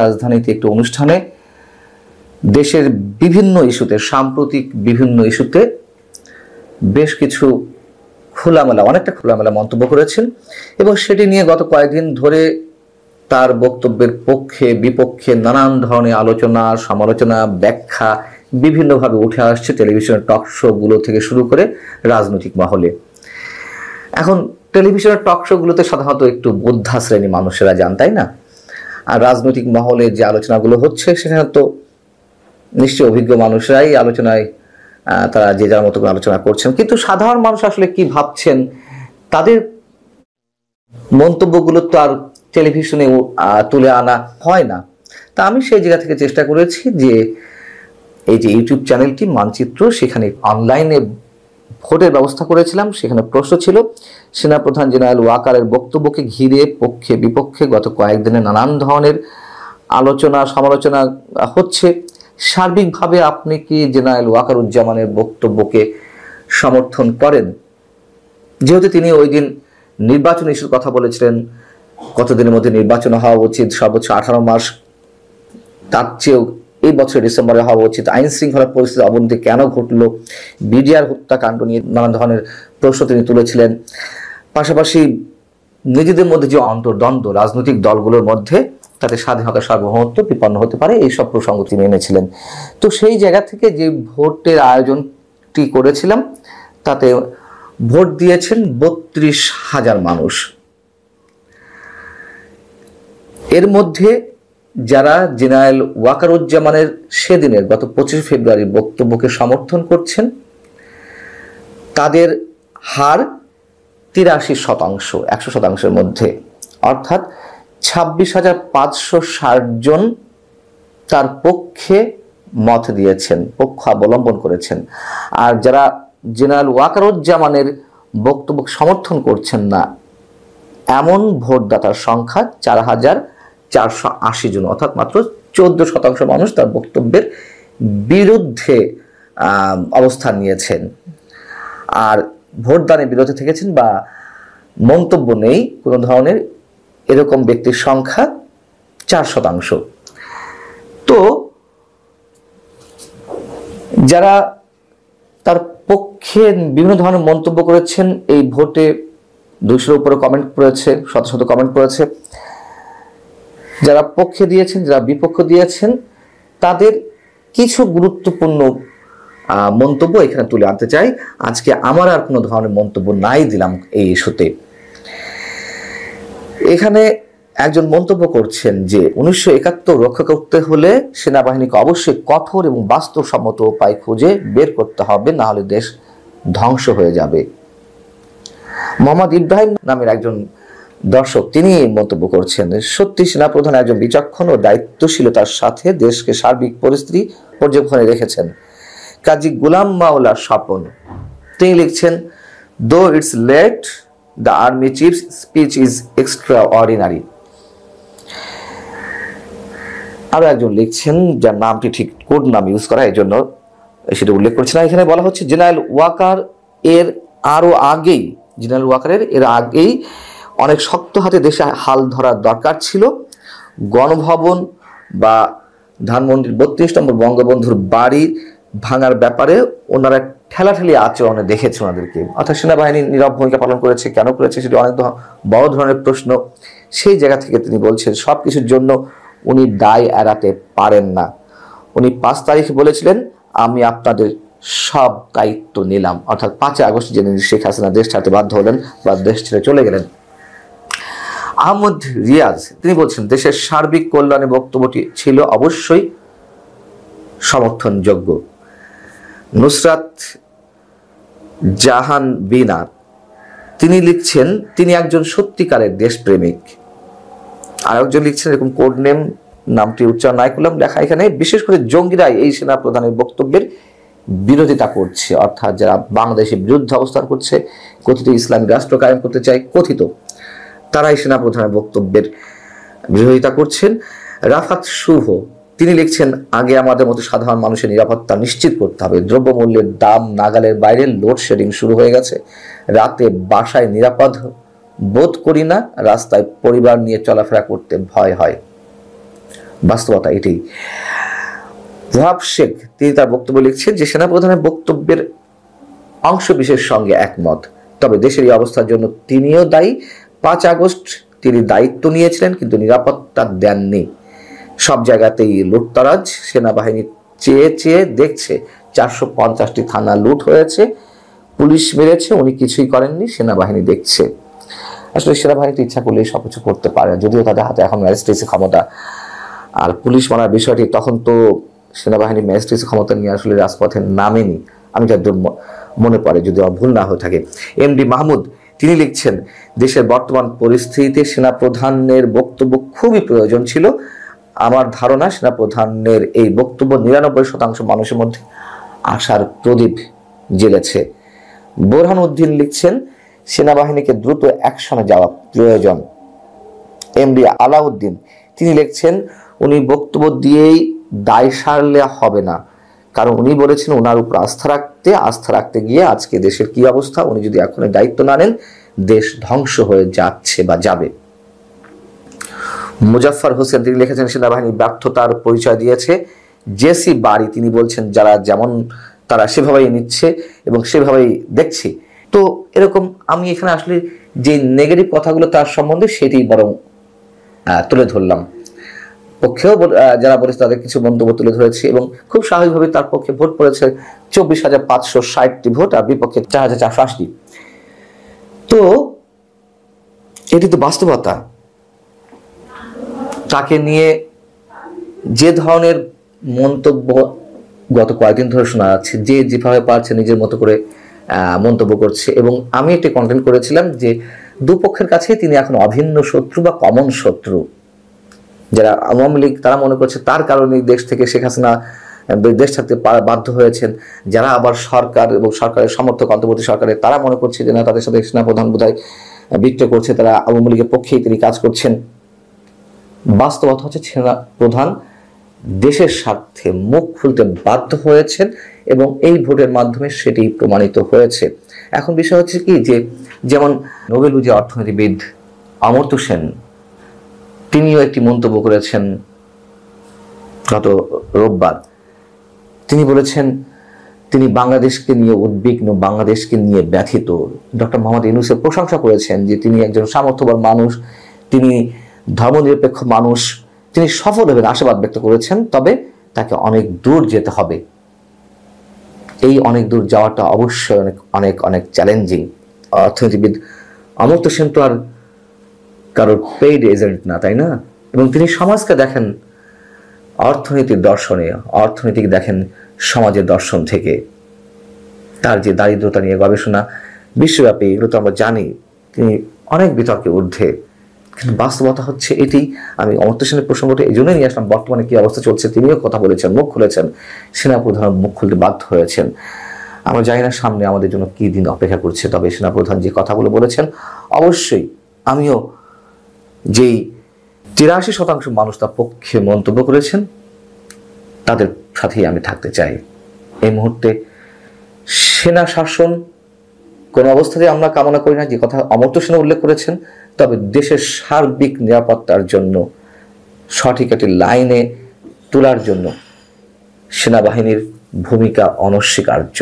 রাজধানীতে একটি অনুষ্ঠানে দেশের বিভিন্ন ইস্যুতে, সাম্প্রতিক বিভিন্ন ইস্যুতে বেশ কিছু অনেকটা খোলামেলা মন্তব্য করেছেন এবং সেটি নিয়ে গত কয়েকদিন ধরে তার বক্তব্যের পক্ষে বিপক্ষে নানান ধরনের আলোচনা, সমালোচনা, ব্যাখ্যা বিভিন্নভাবে উঠে আসছে টেলিভিশনের টক শোগুলো থেকে শুরু করে রাজনৈতিক মহলে। এখন টেলিভিশনের টক শোগুলোতে সাধারণত একটু বোদ্ধা শ্রেণী মানুষেরা যান, তাই না? আর রাজনৈতিক মহলে যে আলোচনাগুলো হচ্ছে সেখানে তো নিশ্চয়ই অভিজ্ঞ মানুষরাই আলোচনায় তারা যে যার মতো করে আলোচনা করছেন, কিন্তু সাধারণ মানুষ আসলে কি ভাবছেন তাদের মন্তব্যগুলো তো আর টেলিভিশনে তুলে আনা হয় না। তা আমি সেই জায়গা থেকে চেষ্টা করেছি যে এই যে ইউটিউব চ্যানেলটি মানচিত্র, সেখানে অনলাইনে ভোটের ব্যবস্থা করেছিলাম। সেখানে প্রশ্ন ছিল সেনাপ্রধান জেনারেল ওয়াকারের বক্তব্যকে ঘিরে পক্ষে বিপক্ষে গত কয়েকদিনে নানান ধরনের আলোচনা সমালোচনা হচ্ছে। সার্বিকভাবে আপনি কি জেনারেল ওয়াকারুজ্জামানের বক্তব্যকে সমর্থন করেন? যেহেতু তিনি ওই দিন নির্বাচন ইস্যুর কথা বলেছিলেন, কতদিনের মধ্যে নির্বাচন হওয়া উচিত, সর্বোচ্চ 18 মাস, তার চেয়েও এই বছরের ডিসেম্বরে হওয়া উচিত, আইন শৃঙ্খলা পরিস্থিতির অবনতি কেন ঘটলো, বিডিআর হত্যাকাণ্ড নিয়ে নানান ধরনের প্রশ্ন তিনি তুলেছিলেন। পাশাপাশি নিজেদের মধ্যে যে অন্তর্দ্বন্দ্ব রাজনৈতিক দলগুলোর মধ্যে, তাতে স্বাধীনতা সার্বভৌমত্ব বিপন্ন হতে পারে, এইসব প্রসঙ্গ তিনি এনেছিলেন। তো সেই জায়গা থেকে যে ভোটের আয়োজনটি করেছিলাম তাতে ভোট দিয়েছেন 32,000 মানুষ। এর মধ্যে যারা জেনারেল ওয়াকারুজ্জামানের সেদিনের গত 25 ফেব্রুয়ারি বক্তব্যকে সমর্থন করছেন তাদের হার 83%, 100%-এর মধ্যে, অর্থাৎ 26,560 জন তার পক্ষে মত দিয়েছেন, পক্ষ অবলম্বন করেছেন। আর যারা জেনারেল ওয়াকারুজ্জামানের বক্তব্য সমর্থন করছেন না এমন ভোটদাতার সংখ্যা 4,480 জন, অর্থাৎ মাত্র 14% মানুষ তার বক্তব্যের বিরুদ্ধে অবস্থান নিয়েছেন। আর ভোটদানের বিরোধে থেকেছেন বা মন্তব্য নেই কোনো ধরনের, এরকম ব্যক্তির সংখ্যা 4%। তো যারা তার পক্ষে বিভিন্ন ধরনের মন্তব্য করেছেন, এই ভোটে 200-এর উপরে কমেন্ট করেছে, শত শত কমেন্ট করেছে। যারা পক্ষে দিয়েছেন, যারা বিপক্ষ দিয়েছেন, তাদের কিছু গুরুত্বপূর্ণ মন্তব্য এখানে তুলে আনতে চাই। আজকে আমার আর কোনো ধরনের মন্তব্য নাই দিলাম এই ইস্যুতে। এখানে একজন মন্তব্য করছেন যে 1971 রক্ষা করতে হলে সেনাবাহিনীকে অবশ্যই কঠোর এবং বাস্তবসম্মত উপায় খুঁজে বের করতে হবে, না হলে দেশ ধ্বংস হয়ে যাবে। মোহাম্মদ ইব্রাহিম নামের একজন দর্শক তিনি মন্তব্য করছেন, সত্যি সেনাপ্রধান একজন বিচক্ষণ ও দায়িত্বশীলতার সাথে দেশকে সার্বিক পরিস্থিতি পর্যবেক্ষণে রেখেছেন। কাজী গোলাম মাওলা স্বপন তিনি লিখছেন, though it's late, the army chief's speech is extraordinary. আরো একজন লিখছেন, যার নামটি ঠিক কোড নাম ইউজ করা, এই জন্য সেটা উল্লেখ করছে না। এখানে বলা হচ্ছে জেনারেল ওয়াকারের এর আগেই অনেক শক্ত হাতে দেশে হাল ধরার দরকার ছিল। গণভবন বা ধানমন্ডির 32 নম্বর বঙ্গবন্ধুর বাড়ি ভাঙার ব্যাপারে ওনারা ঠেলাঠেলি আচরণে দেখেছে ওনাদেরকে, অর্থাৎ সেনাবাহিনী নীরব ভূমিকা পালন করেছে। কেন করেছে সেটি অনেক বড় ধরনের প্রশ্ন। সেই জায়গা থেকে তিনি বলছেন সব কিছুর জন্য উনি দায় এড়াতে পারেন না। উনি 5 তারিখে বলেছিলেন, আমি আপনাদের সব দায়িত্ব নিলাম, অর্থাৎ 5 আগস্ট যেদিন শেখ হাসিনা দেশ ছাড়তে বাধ্য হলেন বা দেশ ছেড়ে চলে গেলেন। আহমদ রিয়াজ তিনি বলছেন, দেশের সার্বিক কল্যাণে বক্তব্যটি ছিল অবশ্যই সমর্থনযোগ্য। নুসরাত জাহান বিনা তিনি লিখছেন, তিনি একজন সত্যিকারের দেশপ্রেমিক। আর একজন লিখছেন, এরকম কোড নেম, নামটি উচ্চারণ নাই করলাম, লেখা এখানে, বিশেষ করে জঙ্গিরাই এই সেনা প্রধানের বক্তব্যের বিরোধিতা করছে, অর্থাৎ যারা বাংলাদেশের বিরুদ্ধে অবস্থান করছে, কথিত ইসলামিক রাষ্ট্র কায়েম করতে চায়, তারাই সেনা প্রধানের বক্তব্যের বিরোধিতা করছেন। রাফাত শুভ তিনি লিখছেন, আগে আমাদের মতো সাধারণ মানুষের নিরাপত্তা নিশ্চিত করতে হবে। দ্রব্যমূল্যের দাম নাগালের বাইরে, লোডশেডিং শুরু হয়ে গেছে, রাতে বাসায় নিরাপদ বোধ করি না, রাস্তায় পরিবার নিয়ে চলাফেরা করতে ভয় হয়। বাস্তবতা এটাই। ওয়াহাব শেখ তিনি তার বক্তব্য লিখছেন যে সেনাপ্রধানের বক্তব্যের অংশ বিশেষ সঙ্গে একমত, তবে দেশের এই অবস্থার জন্য তিনিও দায়ী। 5 আগস্ট তিনি দায়িত্ব নিয়েছিলেন কিন্তু নিরাপত্তা দেননি। সব জায়গাতেই লুটতরাজ, সেনাবাহিনী চেয়ে চেয়ে দেখছে। 450টি থানা লুট হয়েছে, পুলিশ মেরেছে, উনি কিছুই করেননি, সেনাবাহিনী দেখছে। আসলে সেনাবাহিনী তো ইচ্ছা করলেই সবকিছু করতে পারে, যদিও তাদের হাতে এখন ম্যাজিস্ট্রেসি ক্ষমতা। আর পুলিশ মারার বিষয়টি তখন তো সেনাবাহিনী ম্যাজিস্ট্রেসি ক্ষমতা নিয়ে আসলে রাজপথে নামেনি, আমি যতদূর মনে পড়ে, যদি আমার ভুল না হয়ে থাকে। এমডি মাহমুদ তিনি লিখছেন দেশের বর্তমান পরিস্থিতিতে সেনাপ্রধানের বক্তব্য খুবই প্রয়োজন ছিল। আমার ধারণা সেনাপ্রধানের এই বক্তব্য 99% মানুষের মধ্যে আশার প্রদীপ জ্বেলেছে। বোরহান উদ্দিন লিখছেন সেনাবাহিনীকে দ্রুত অ্যাকশনে যাওয়া প্রয়োজন। এমডি আলাউদ্দিন তিনি লিখছেন উনি বক্তব্য দিয়েই দায় সারলে হবে না, কারণ উনি বলেছেন ওনার উপর আস্থা রাখতে গিয়ে আজকে দেশের কি অবস্থা, উনি যদি এখন দায়িত্ব না নেন দেশ ধ্বংস হয়ে যাচ্ছে বা যাবে। মুজাফফর হোসেন তিনি লিখেছেন সেনাবাহিনী ব্যর্থতার পরিচয় দিয়েছে। জেসি বাড়ি তিনি বলছেন যারা যেমন তারা সেভাবেই নিচ্ছে এবং সেভাবেই দেখছি। তো এরকম আমি এখানে আসলে যে নেগেটিভ কথাগুলো তার সম্বন্ধে সেটি বরং তুলে ধরলাম। পক্ষেও যারা বলেছে তাদের কিছু মন্তব্য তুলে ধরেছে এবং খুব স্বাভাবিকভাবে তার পক্ষে ভোট পড়েছে 24,560টি ভোট আর বিপক্ষে 4,480। তো এটি তো বাস্তবতা। তাকে নিয়ে যে ধরনের মন্তব্য গত কয়েকদিন ধরে শোনা যাচ্ছে, যে যেভাবে পারছে নিজের মতো করে মন্তব্য করছে, এবং আমি একটি কন্টেন্ট করেছিলাম যে দুপক্ষের কাছেই তিনি এখন অভিন্ন শত্রু বা কমন শত্রু। যারা আওয়ামী লীগ তারা মনে করছে তার কারণে দেশ থেকে শেখ হাসিনা দেশ ছাড়তে বাধ্য হয়েছেন, যারা আবার সরকার এবং সরকারের সমর্থক অন্তর্বর্তী সরকারের তারা মনে করছে যে না তাদের সাথে সেনাপ্রধান বোধহয় বিট্রে করছে, তারা আওয়ামী লীগের পক্ষেই তিনি কাজ করছেন। বাস্তবতা হচ্ছে সেনাপ্রধান দেশের স্বার্থে মুখ খুলতে বাধ্য হয়েছেন এবং এই ভোটের মাধ্যমে সেটি প্রমাণিত হয়েছে। এখন বিষয় হচ্ছে কি যে যেমন নোবেল বিজয়ী অর্থনীতিবিদ অমর্ত্য সেন তিনিও একটি মন্তব্য করেছেন গত রোববার। তিনি বলেছেন তিনি বাংলাদেশকে নিয়ে উদ্বিগ্ন, বাংলাদেশকে নিয়ে ব্যথিত। ডক্টর মোহাম্মদ ইউনূসের প্রশংসা করেছেন যে তিনি একজন সামর্থ্যবান মানুষ, তিনি ধর্মনিরপেক্ষ মানুষ, তিনি সফল হবেন আশাবাদ ব্যক্ত করেছেন। তবে তাকে অনেক দূর যেতে হবে, এই অনেক দূর যাওয়াটা অবশ্যই অনেক অনেক অনেক চ্যালেঞ্জিং। অর্থনীতিবিদ অমর্ত্য সেন তো আর কারোর পেইড এজেন্ট না, তাই না? এবং তিনি সমাজকে দেখেন অর্থনীতির দর্শনে, অর্থনীতিকে দেখেন সমাজের দর্শন থেকে। তার যে দারিদ্রতা নিয়ে গবেষণা বিশ্বব্যাপী, এগুলো তো আমরা জানি, তিনি অনেক বিতর্কে ঊর্ধ্বে। কিন্তু বাস্তবতা হচ্ছে এটি। আমি অমর্ত্য সেনের প্রসঙ্গটা এই জন্যই নিয়ে আসলাম, বর্তমানে কি অবস্থা চলছে তিনিও কথা বলেছেন, মুখ খুলেছেন, সেনাপ্রধান মুখ খুলতে বাধ্য হয়েছেন। আমরা জানি না সামনে আমাদের জন্য কি দিন অপেক্ষা করছে, তবে সেনাপ্রধান যে কথাগুলো বলেছেন অবশ্যই আমিও যেই 83% মানুষ তার পক্ষে মন্তব্য করেছেন তাদের সাথেই আমি থাকতে চাই। এই মুহূর্তে সেনা শাসন কোনো অবস্থাতেই আমরা কামনা করি না, যে কথা অমর্ত্য সেন উল্লেখ করেছেন। তবে দেশের সার্বিক নিরাপত্তার জন্য সঠিক একটি লাইনে তোলার জন্য সেনাবাহিনীর ভূমিকা অনস্বীকার্য।